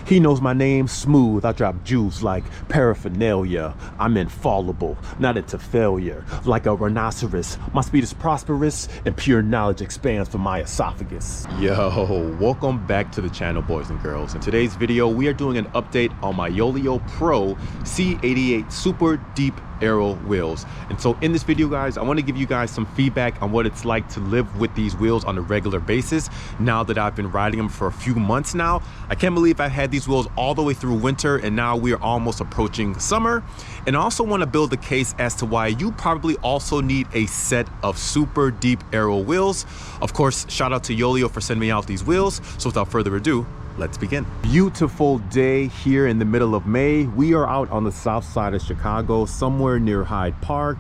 He knows my name, smooth. I drop juice like paraphernalia. I'm infallible, not into failure. Like a rhinoceros, my speed is prosperous and pure knowledge expands from my esophagus. Yo, welcome back to the channel, boys and girls. In today's video, we are doing an update on my Yolio Pro C88 Super Deep Aero wheels. And so in this video, guys, I want to give you guys some feedback on what it's like to live with these wheels on a regular basis now that I've been riding them for a few months now. I can't believe I had these wheels all the way through winter and now we are almost approaching summer. And I also want to build a case as to why you probably also need a set of super deep aero wheels. Of course, shout out to Yolio for sending me out these wheels. So without further ado, let's begin. Beautiful day here in the middle of May. We are out on the south side of Chicago, somewhere near Hyde Park,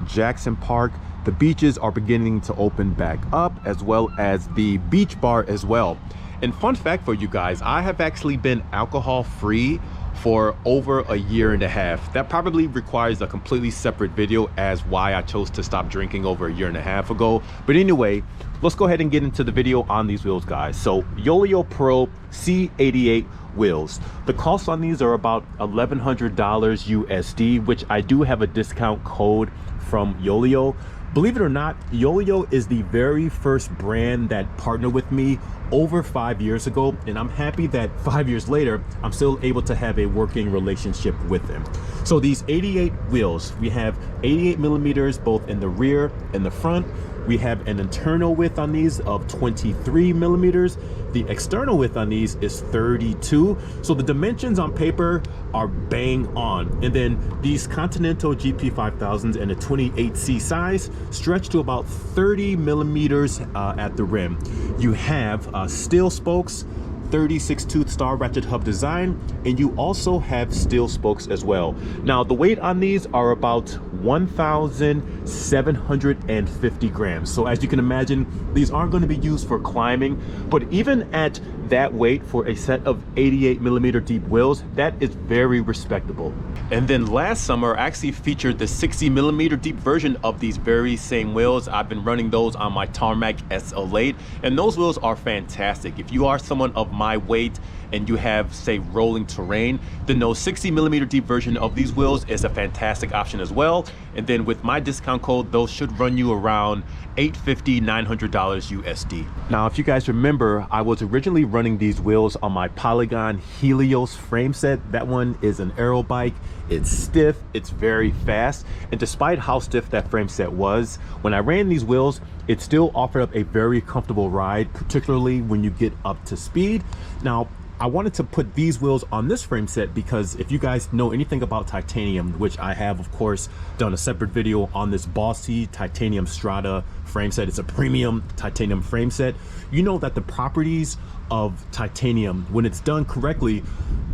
Jackson Park. The beaches are beginning to open back up, as well as the beach bar as well. And fun fact for you guys, I have actually been alcohol free for over a year and a half. That probably requires a completely separate video as why I chose to stop drinking over a year and a half ago. But anyway, let's go ahead and get into the video on these wheels, guys. So Yolio Pro C88 wheels. The cost on these are about $1,100 USD, which I do have a discount code from Yolio. Believe it or not, Yolio is the very first brand that partnered with me over 5 years ago, and I'm happy that 5 years later I'm still able to have a working relationship with them. So these 88 wheels, we have 88 millimeters both in the rear and the front. We have an internal width on these of 23 millimeters. The external width on these is 32. So the dimensions on paper are bang on. And then these Continental GP 5000s and a 28C size stretch to about 30 millimeters at the rim. You have steel spokes, 36 tooth star ratchet hub design, and you also have steel spokes as well. Now the weight on these are about 1,750 grams. So as you can imagine, these aren't going to be used for climbing, but even at that weight for a set of 88 millimeter deep wheels, that is very respectable. And then last summer I actually featured the 60 millimeter deep version of these very same wheels. I've been running those on my Tarmac SL8, and those wheels are fantastic. If you are someone of my weight and you have, say, rolling terrain, then those 60 millimeter deep version of these wheels is a fantastic option as well. And then with my discount code, those should run you around $850, $900 USD. Now, if you guys remember, I was originally running these wheels on my Polygon Helios frame set. That one is an aero bike. It's stiff, it's very fast. And despite how stiff that frame set was, when I ran these wheels, it still offered up a very comfortable ride, particularly when you get up to speed. Now, I wanted to put these wheels on this frame set because if you guys know anything about titanium, which I have of course done a separate video on this Bossy titanium Strata frame set. It's a premium titanium frame set. You know that the properties of titanium, when it's done correctly,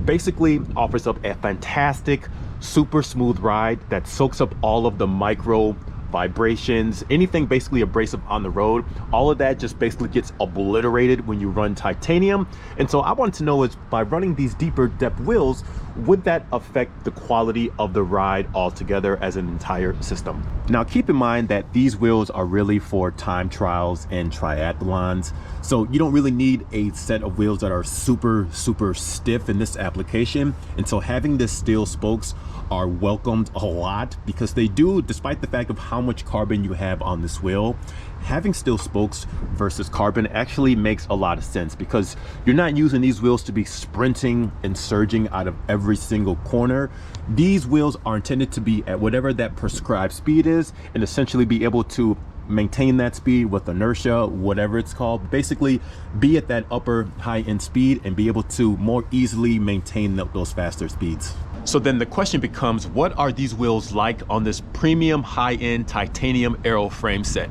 basically offers up a fantastic super smooth ride that soaks up all of the micro vibrations, anything basically abrasive on the road. All of that just basically gets obliterated when you run titanium. And so I wanted to know is, by running these deeper depth wheels, would that affect the quality of the ride altogether as an entire system? Now keep in mind that these wheels are really for time trials and triathlons, so you don't really need a set of wheels that are super stiff in this application. And so having this steel spokes are welcomed a lot because they do, despite the fact of how much carbon you have on this wheel, having steel spokes versus carbon actually makes a lot of sense because you're not using these wheels to be sprinting and surging out of every single corner. These wheels are intended to be at whatever that prescribed speed is and essentially be able to maintain that speed with inertia, whatever it's called. Basically be at that upper high end speed and be able to more easily maintain those faster speeds. So then the question becomes, what are these wheels like on this premium high-end titanium aero frame set?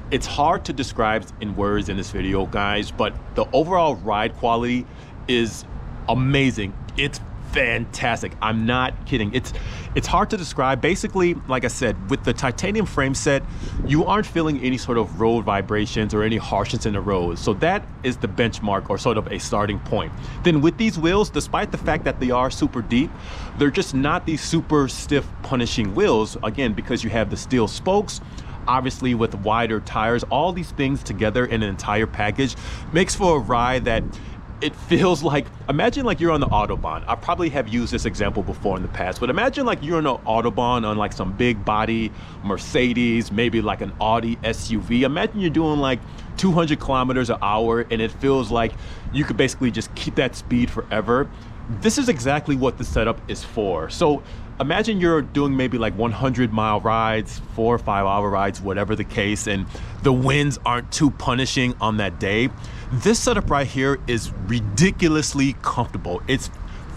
It's hard to describe in words in this video, guys, but the overall ride quality is amazing. It's fantastic. I'm not kidding. It's hard to describe. Basically, like I said, with the titanium frame set, you aren't feeling any sort of road vibrations or any harshness in the road. So that is the benchmark or sort of a starting point. Then with these wheels, despite the fact that they are super deep, they're just not these super stiff punishing wheels, again, because you have the steel spokes, obviously with wider tires. All these things together in an entire package makes for a ride that it feels like, imagine like you're on the Autobahn. I probably have used this example before in the past, but imagine like you're on the Autobahn on like some big body Mercedes, maybe like an Audi SUV. Imagine you're doing like 200 kilometers an hour and it feels like you could basically just keep that speed forever. This is exactly what the setup is for. So imagine you're doing maybe like 100-mile rides, 4 or 5 hour rides, whatever the case, and the winds aren't too punishing on that day. This setup right here is ridiculously comfortable. It's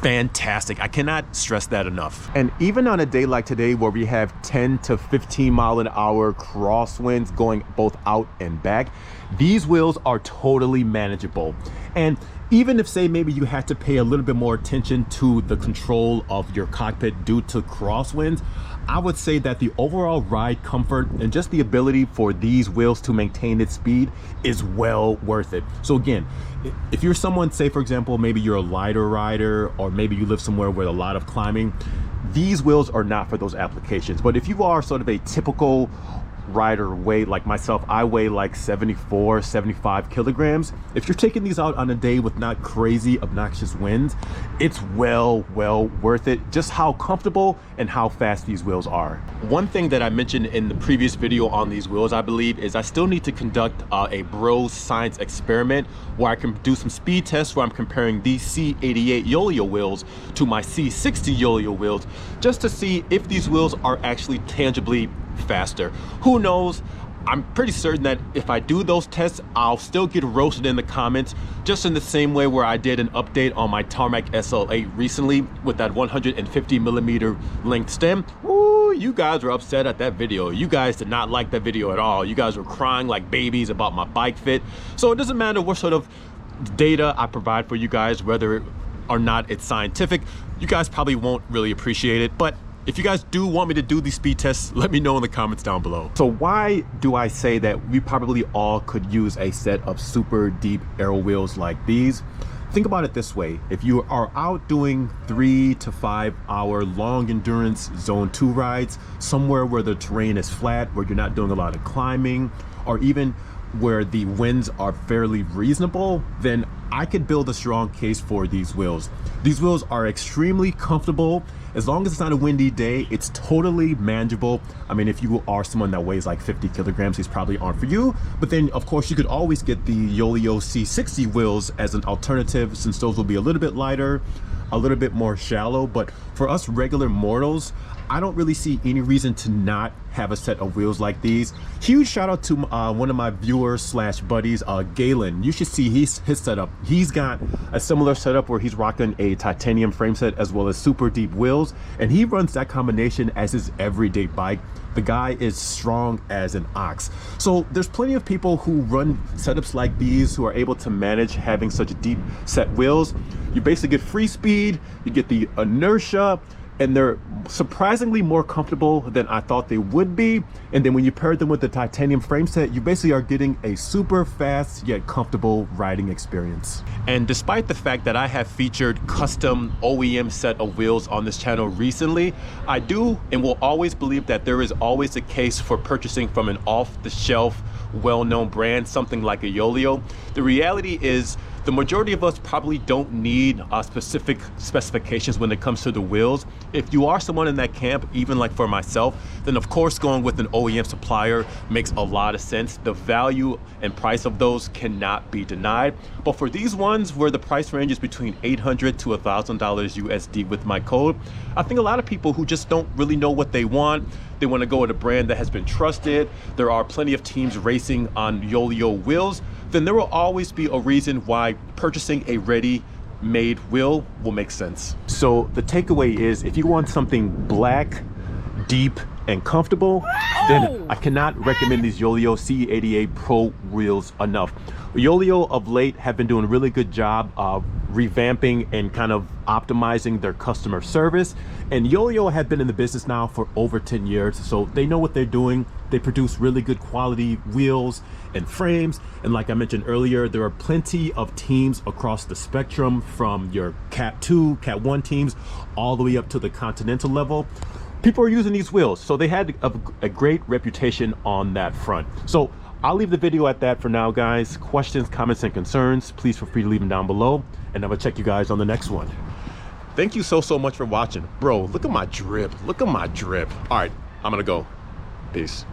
fantastic. I cannot stress that enough. And even on a day like today where we have 10 to 15 mile an hour crosswinds going both out and back, these wheels are totally manageable. And even if, say, maybe you had to pay a little bit more attention to the control of your cockpit due to crosswinds, I would say that the overall ride comfort and just the ability for these wheels to maintain its speed is well worth it. So again, if you're someone, say for example, maybe you're a lighter rider, or maybe you live somewhere with a lot of climbing, these wheels are not for those applications. But if you are sort of a typical rider weight like myself, I weigh like 74, 75 kilograms. If you're taking these out on a day with not crazy obnoxious winds, it's well worth it, just how comfortable and how fast these wheels are. One thing that I mentioned in the previous video on these wheels, I believe, is I still need to conduct a bros science experiment where I can do some speed tests where I'm comparing these C88 Yolio wheels to my C60 Yolio wheels, just to see if these wheels are actually tangibly faster. Who knows? I'm pretty certain that if I do those tests, I'll still get roasted in the comments, just in the same way where I did an update on my Tarmac SL8 recently with that 150mm length stem. Ooh, you guys were upset at that video. You guys did not like that video at all. You guys were crying like babies about my bike fit. So it doesn't matter what sort of data I provide for you guys, whether or not it's scientific, you guys probably won't really appreciate it. But if you guys do want me to do these speed tests, let me know in the comments down below. So why do I say that we probably all could use a set of super deep aero wheels like these? Think about it this way. If you are out doing 3 to 5 hour long endurance zone 2 rides, somewhere where the terrain is flat, where you're not doing a lot of climbing, or even where the winds are fairly reasonable, then I could build a strong case for these wheels. These wheels are extremely comfortable. As long as it's not a windy day, it's totally manageable. I mean, if you are someone that weighs like 50 kilograms, these probably aren't for you. But then, of course, you could always get the Yolio C60 wheels as an alternative, since those will be a little bit lighter, a little bit more shallow. But for us regular mortals, I don't really see any reason to not have a set of wheels like these. Huge shout out to one of my viewers slash buddies, Galen. You should see his setup. He's got a similar setup where he's rocking a titanium frame set as well as super deep wheels, and he runs that combination as his everyday bike. The guy is strong as an ox. So there's plenty of people who run setups like these who are able to manage having such deep set wheels. You basically get free speed, you get the inertia, and they're surprisingly more comfortable than I thought they would be. And then when you pair them with the titanium frame set, you basically are getting a super fast yet comfortable riding experience. And despite the fact that I have featured custom OEM set of wheels on this channel recently, I do and will always believe that there is always a case for purchasing from an off-the-shelf, well-known brand, something like a Yolio. The reality is, the majority of us probably don't need specific specifications when it comes to the wheels. If you are someone in that camp, even like for myself, then of course going with an OEM supplier makes a lot of sense. The value and price of those cannot be denied. But for these ones where the price range is between $800 to $1,000 USD with my code, I think a lot of people who just don't really know what they want, they want to go with a brand that has been trusted, there are plenty of teams racing on Yolio wheels, then there will always be a reason why purchasing a ready-made wheel will make sense. So the takeaway is, if you want something black, deep, and comfortable, then I cannot recommend these Yolio C88 Pro wheels enough. Yolio of late have been doing a really good job of revamping and kind of optimizing their customer service. And Yolio have been in the business now for over 10 years, so they know what they're doing. They produce really good quality wheels and frames. And like I mentioned earlier, there are plenty of teams across the spectrum, from your Cat 2, Cat 1 teams, all the way up to the Continental level. People are using these wheels, so they had a great reputation on that front. So I'll leave the video at that for now, guys. Questions, comments, and concerns, please feel free to leave them down below, and I'm gonna check you guys on the next one. Thank you so much for watching. Bro, look at my drip. Look at my drip. All right, I'm gonna go. Peace.